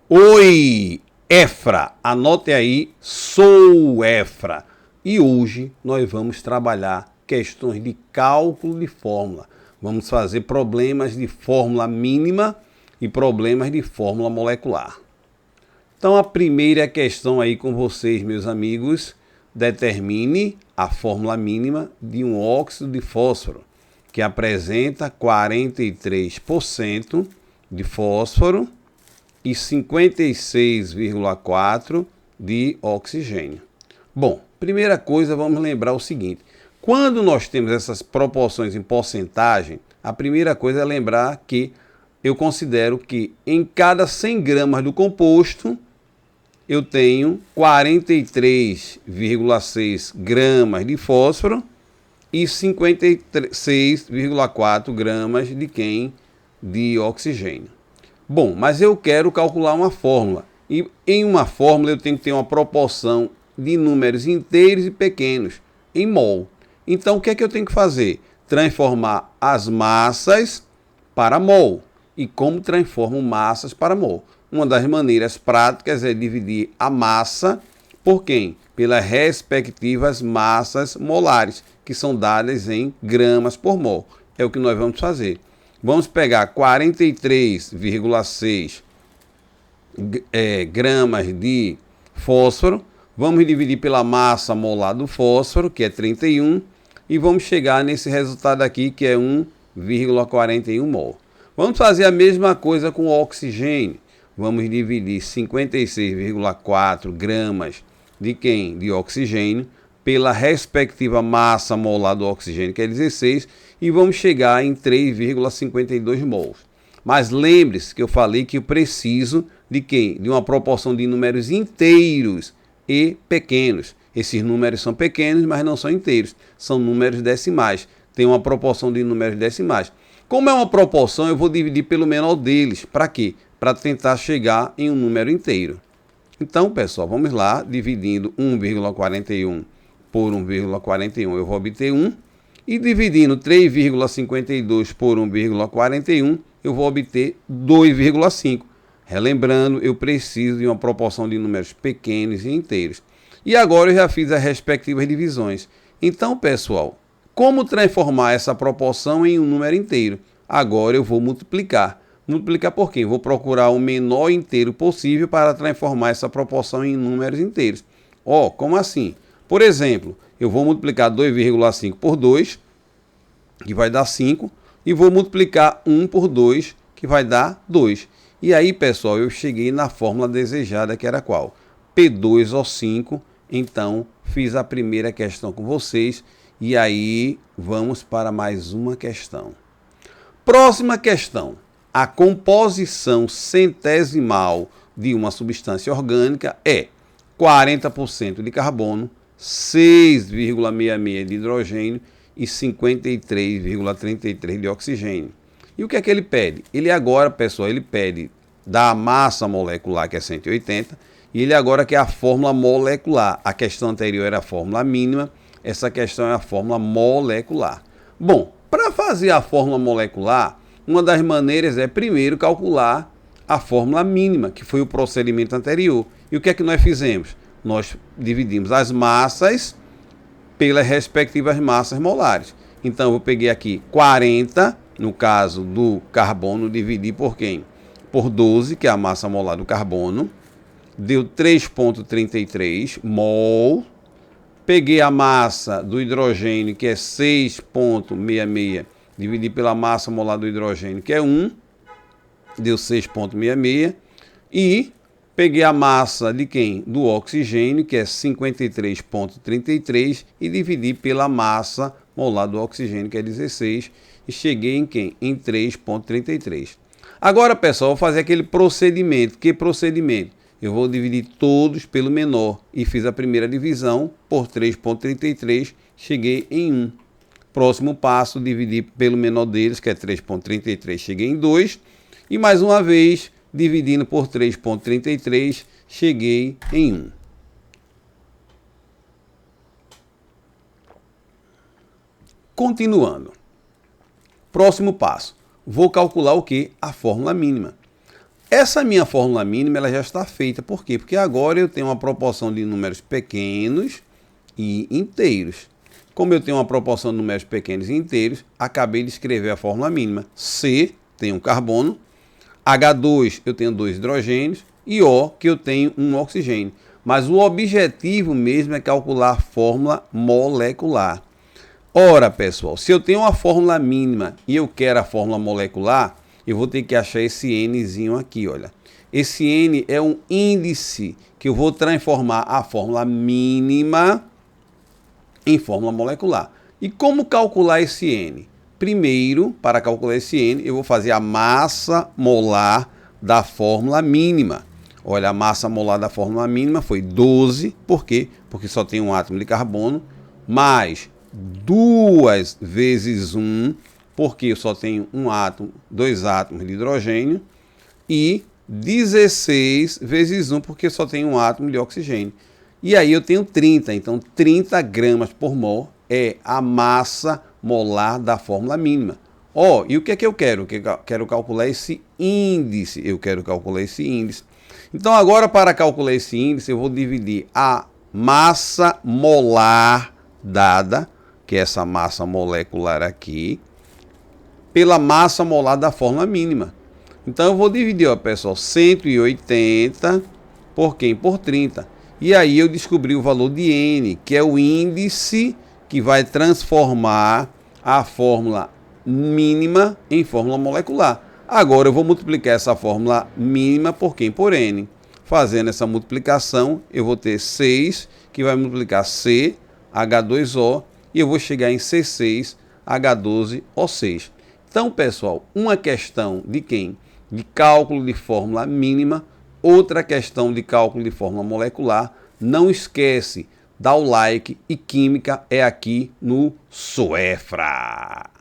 Oi, Efra, anote aí, sou Efra. E hoje nós vamos trabalhar questões de cálculo de fórmula. Vamos fazer problemas de fórmula mínima e problemas de fórmula molecular. Então a primeira questão aí com vocês, meus amigos, determine a fórmula mínima de um óxido de fósforo, que apresenta 43% de fósforo e 56,4% de oxigênio. Bom, primeira coisa, vamos lembrar o seguinte. Quando nós temos essas proporções em porcentagem, a primeira coisa é lembrar que eu considero que em cada 100 gramas do composto, eu tenho 43,6 gramas de fósforo e 56,4 gramas de de oxigênio. Bom, mas eu quero calcular uma fórmula. E em uma fórmula eu tenho que ter uma proporção de números inteiros e pequenos em mol. Então o que é que eu tenho que fazer? Transformar as massas para mol. E como transformo massas para mol? Uma das maneiras práticas é dividir a massa por quem? Pelas respectivas massas molares, que são dadas em gramas por mol. É o que nós vamos fazer. Vamos pegar 43,6 gramas de fósforo, vamos dividir pela massa molar do fósforo, que é 31, e vamos chegar nesse resultado aqui, que é 1,41 mol. Vamos fazer a mesma coisa com o oxigênio. Vamos dividir 56,4 gramas de oxigênio pela respectiva massa molar do oxigênio, que é 16, e vamos chegar em 3,52 mols. Mas lembre-se que eu falei que eu preciso de quem? De uma proporção de números inteiros e pequenos. Esses números são pequenos, mas não são inteiros. São números decimais. Tem uma proporção de números decimais. Como é uma proporção, eu vou dividir pelo menor deles. Para quê? Para tentar chegar em um número inteiro. Então, pessoal, vamos lá, dividindo 1,41 por 1,41, eu vou obter 1. E dividindo 3,52 por 1,41, eu vou obter 2,5. Relembrando, eu preciso de uma proporção de números pequenos e inteiros. E agora eu já fiz as respectivas divisões. Então, pessoal, como transformar essa proporção em um número inteiro? Agora eu vou multiplicar. Multiplicar por quê? Eu vou procurar o menor inteiro possível para transformar essa proporção em números inteiros. Como assim? Por exemplo, eu vou multiplicar 2,5 por 2, que vai dar 5, e vou multiplicar 1 por 2, que vai dar 2. E aí, pessoal, eu cheguei na fórmula desejada, que era qual? P2O5. Então, fiz a primeira questão com vocês, e aí vamos para mais uma questão. Próxima questão. A composição centesimal de uma substância orgânica é 40% de carbono, 6,66 de hidrogênio e 53,33 de oxigênio. E o que é que ele pede? Ele agora, pessoal, ele pede da massa molecular, que é 180, e ele agora quer a fórmula molecular. A questão anterior era a fórmula mínima, essa questão é a fórmula molecular. Bom, para fazer a fórmula molecular, uma das maneiras é primeiro calcular a fórmula mínima, que foi o procedimento anterior. E o que é que nós fizemos? Nós dividimos as massas pelas respectivas massas molares. Então eu peguei aqui 40, no caso do carbono, dividi por quem? Por 12, que é a massa molar do carbono, deu 3,33 mol. Peguei a massa do hidrogênio, que é 6,66, dividi pela massa molar do hidrogênio, que é 1, deu 6,66. E peguei a massa de quem? Do oxigênio, que é 53,33, e dividi pela massa molar do oxigênio, que é 16, e cheguei em quem? Em 3,33. Agora, pessoal, eu vou fazer aquele procedimento. Que procedimento? Eu vou dividir todos pelo menor, e fiz a primeira divisão por 3,33, cheguei em 1. Próximo passo, dividir pelo menor deles, que é 3,33, cheguei em 2. E mais uma vez, dividindo por 3,33, cheguei em 1. Continuando. Próximo passo. Vou calcular o que? A fórmula mínima. Essa minha fórmula mínima ela já está feita. Por quê? Porque agora eu tenho uma proporção de números pequenos e inteiros. Como eu tenho uma proporção de números pequenos e inteiros, acabei de escrever a fórmula mínima. C, tem um carbono. H2, eu tenho 2 hidrogênios. E O, que eu tenho um oxigênio. Mas o objetivo mesmo é calcular a fórmula molecular. Ora, pessoal, se eu tenho uma fórmula mínima e eu quero a fórmula molecular, eu vou ter que achar esse Nzinho aqui, olha. Esse N é um índice que eu vou transformar a fórmula mínima em fórmula molecular. E como calcular esse N? Primeiro, para calcular esse N, eu vou fazer a massa molar da fórmula mínima. Olha, a massa molar da fórmula mínima foi 12. Por quê? Porque só tem um átomo de carbono, mais 2 vezes 1, porque eu só tenho um átomo, 2 átomos de hidrogênio, e 16 vezes 1, porque só tenho um átomo de oxigênio. E aí eu tenho 30, então 30 gramas por mol é a massa molar da fórmula mínima. E o que é que eu quero? Eu quero calcular esse índice. Então agora, para calcular esse índice, eu vou dividir a massa molar dada, que é essa massa molecular aqui, pela massa molar da fórmula mínima. Então eu vou dividir, ó, pessoal, 180 por quem? Por 30. E aí eu descobri o valor de N, que é o índice que vai transformar a fórmula mínima em fórmula molecular. Agora eu vou multiplicar essa fórmula mínima por quem? Por N. Fazendo essa multiplicação, eu vou ter 6, que vai multiplicar C, H2O, e eu vou chegar em C6H12O6. Então, pessoal, uma questão de quem? De cálculo de fórmula mínima, outra questão de cálculo de fórmula molecular. Não esquece, dá o like, e química é aqui no Suefra.